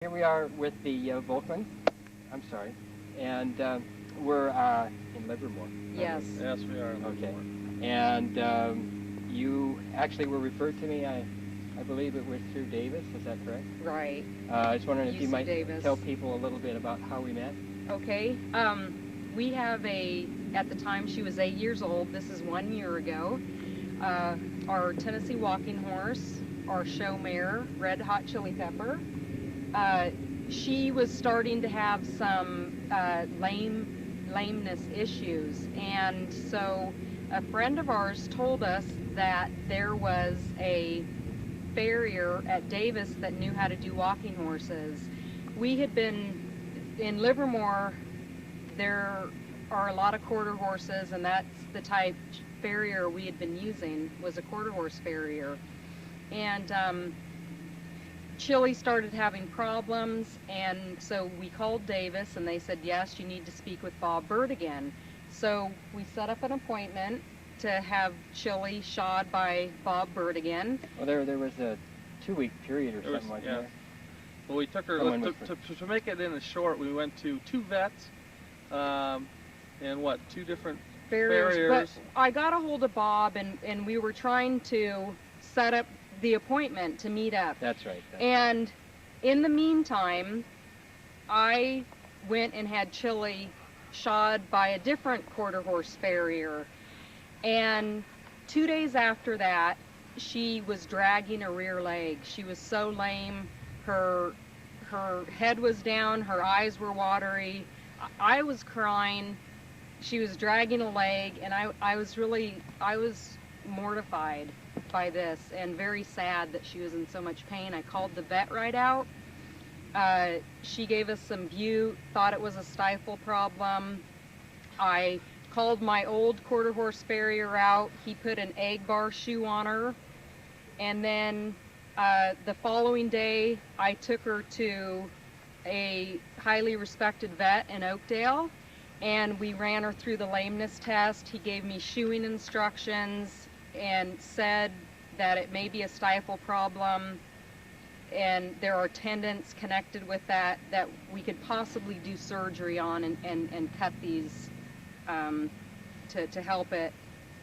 Here we are with the Volkman. I'm sorry, and we're in Livermore. Yes. Yes, we are. Okay. And you actually were referred to me. I believe it was through Davis. Is that correct? Right. I was wondering if you UC might Davis. tell people a little bit about how we met. Okay. We have at the time she was 8 years old, this is 1 year ago, our Tennessee walking horse, our show mare, Red Hot Chili Pepper. She was starting to have some lameness issues, and so a friend of ours told us that there was a farrier at Davis that knew how to do walking horses. We had been in Livermore. There are a lot of quarter horses, and that's the type farrier we had been using, was a quarter horse farrier. And Chili started having problems, and so we called Davis, and they said, yes, you need to speak with Bob Bird again. So we set up an appointment to have Chili shod by Bob Bird again. Well, there was a 2-week period or something like that. Well, we took her, to make it in a short, we went to 2 vets, and what, 2 different farriers. But I got a hold of Bob, and we were trying to set up the appointment to meet up. That's right. And in the meantime, I went and had Chili shod by a different quarter horse farrier. And 2 days after that, she was dragging a rear leg. She was so lame. Her head was down, her eyes were watery. I was crying. She was dragging a leg, and I was mortified by this and very sad that she was in so much pain. I called the vet right out. She gave us some bute, thought it was a stifle problem. I called my old quarter horse farrier out. He put an egg bar shoe on her, and then the following day I took her to a highly respected vet in Oakdale, and we ran her through the lameness test. He gave me shoeing instructions and said that it may be a stifle problem, and there are tendons connected with that we could possibly do surgery on and cut these to help it,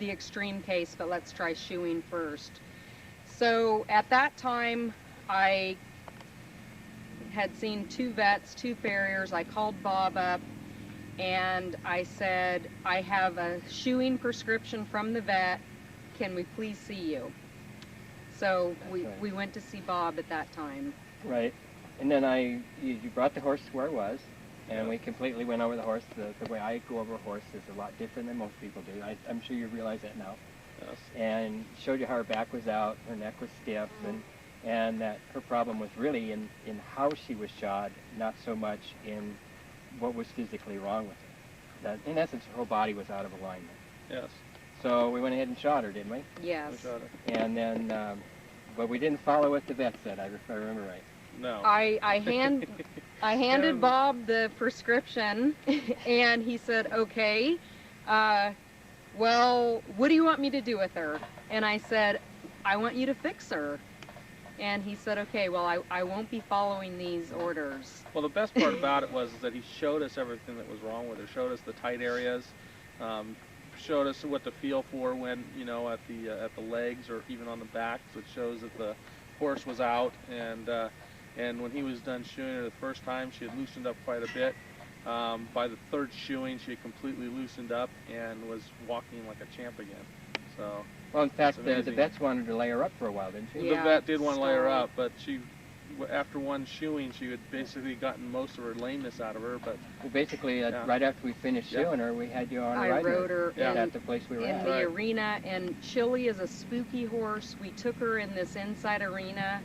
the extreme case, but let's try shoeing first. So at that time, I had seen 2 vets, 2 farriers. I called Bob up, and I said, I have a shoeing prescription from the vet. Can we please see you? So we went to see Bob at that time. Right. And then you brought the horse to where it was, and we completely went over the horse. The way I go over a horse is a lot different than most people do. I'm sure you realize that now. Yes. And showed you how her back was out, her neck was stiff, and that her problem was really in how she was shod, not so much in what was physically wrong with her. That, in essence, her whole body was out of alignment. Yes. So we went ahead and shot her, didn't we? Yes. We shot her. And then, but we didn't follow what the vet said, if I remember right. No. I handed Bob the prescription, and he said, okay, well, what do you want me to do with her? And I said, I want you to fix her. And he said, okay, well, I won't be following these orders. Well, the best part about it was that he showed us everything that was wrong with her, showed us the tight areas, showed us what to feel for when, at the legs or even on the back, so it shows that the horse was out, and when he was done shoeing her the first time, she had loosened up quite a bit. By the 3rd shoeing, she had completely loosened up and was walking like a champ again. So, well, in fact, the vets wanted to lay her up for a while, didn't she? Yeah, the vet did want to lay her up, but after one shoeing, she had basically gotten most of her lameness out of her. But well, basically, right after we finished shoeing her, we had you on I rode her at the place we were in at. the arena, and Chili is a spooky horse. We took her in this inside arena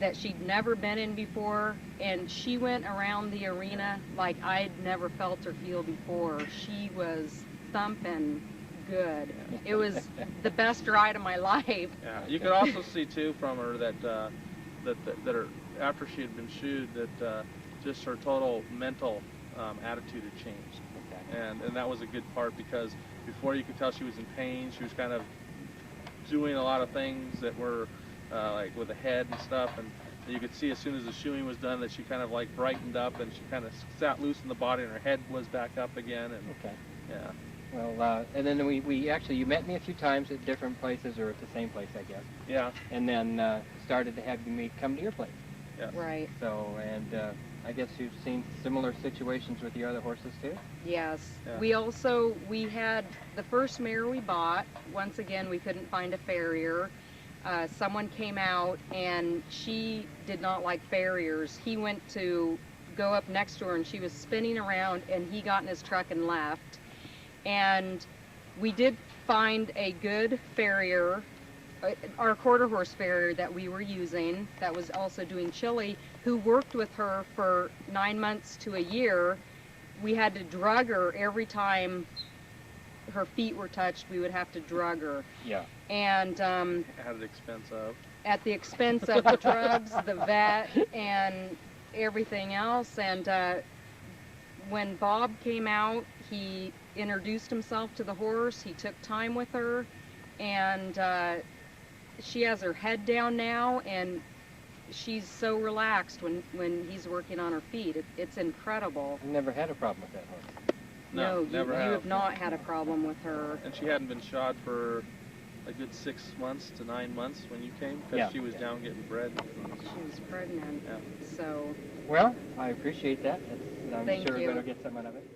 that she'd never been in before, and she went around the arena like I'd never felt her feel before. She was thumping good. It was the best ride of my life. Yeah, you could also see too from her that her, after she had been shoed, that just her total mental attitude had changed, and that was a good part, because before you could tell she was in pain. She was kind of doing a lot of things that were like with the head and stuff, And you could see as soon as the shoeing was done that she kind of like brightened up, and she kind of sat loose in the body, and her head was back up again. And Okay. yeah. Well, and then we actually, you met me a few times at different places, or at the same place, I guess. Yeah. And then started to have me come to your place. Yes. Right. So, and I guess you've seen similar situations with your other horses too? Yes. Yeah. We had the first mare we bought. Once again, we couldn't find a farrier. Someone came out and she did not like farriers. He went to go up next to her and she was spinning around, and he got in his truck and left. And we did find a good farrier, our quarter horse farrier that we were using, that was also doing chili, who worked with her for 9 months to a year. We had to drug her every time her feet were touched. We would have to drug her. Yeah. And At the expense of. At the expense of the drugs, the vet, and everything else. And when Bob came out, he introduced himself to the horse. He took time with her, and she has her head down now, and she's so relaxed when he's working on her feet. It's incredible. I never had a problem with that horse. No, you never have not had a problem with her. And she hadn't been shod for a good 6 months to 9 months when you came, because Yeah. she was down getting bred. She was pregnant. Yeah. So Well, I appreciate that. I'm Thank sure you. we're going to get some out of it.